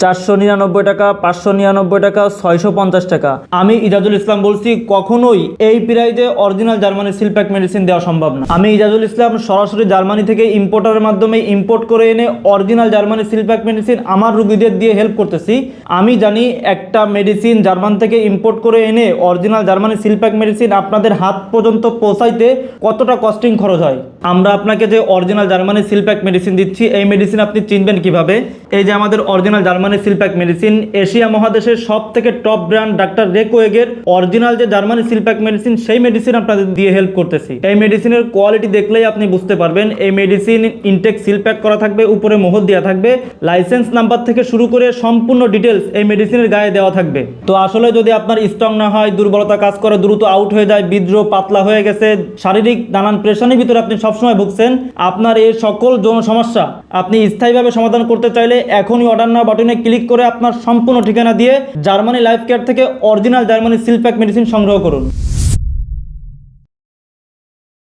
499 টাকা, 599 টাকা, 650 টাকা। আমি ইজাজুল ইসলাম বলছি, কখনোই এই প্রাইজে অরিজিনাল জার্মানি সিলপ্যাক মেডিসিন দেওয়া সম্ভব না। আমি ইজাজুল ইসলাম সরাসরি জার্মানি থেকে ইম্পোর্টারের মাধ্যমে ইম্পোর্ট করে এনে অরিজিনাল জার্মানি সিলপ্যাক মেডিসিন আমার রোগীদের দিয়ে হেল্প করতেছি। আমি জানি একটা মেডিসিন জার্মান থেকে ইম্পোর্ট করে এনে অরিজিনাল জার্মানি সিলপ্যাক মেডিসিন আপনাদের হাত পর্যন্ত পৌঁছাইতে কতটা কস্টিং খরচ হয়। আমরা আপনাকে যে অরিজিনাল জার্মানি সিলপ্যাক মেডিসিন দিচ্ছি, এই মেডিসিন আপনি চিনবেন কিভাবে? এই যে আমাদের original Germany seal pack medicine, Asia মহাদেশের সব থেকে টপ ব্র্যান্ড ডাক্তার রেকোয়েগের অরিজিনাল যে জার্মানি সিলপ্যাক মেডিসিন, সেই মেডিসিন আপনাদের দিয়ে হেল্প করতেছি। এই মেডিসিনের কোয়ালিটি দেখলেই আপনি বুঝতে পারবেন। এই মেডিসিন ইনটেক সিলপ্যাক করা থাকবে, উপরে মোহর দেওয়া থাকবে, লাইসেন্স নাম্বার থেকে শুরু করে সম্পূর্ণ ডিটেলস এই মেডিসিনের গায়ে দেওয়া থাকবে। তো আসলে যদি আপনার স্ট্রং না হয়, দুর্বলতা কাজ করে, দ্রুত আউট হয়ে যায়, বিদ্রোহ পাতলা হয়ে গেছে, শারীরিক নানান প্রেশারের ভিতরে আপনি সবসময় ভুগছেন, আপনার এই সকল যৌন সমস্যা আপনি স্থায়ীভাবে সমাধান করতে চাইলে এখনই অর্ডার নাও বাটনে ক্লিক করে আপনার সম্পূর্ণ ঠিকানা দিয়ে জার্মানি লাইফ কেয়ার থেকে অরিজিনাল জার্মানি সিলপ্যাক মেডিসিন সংগ্রহ করুন।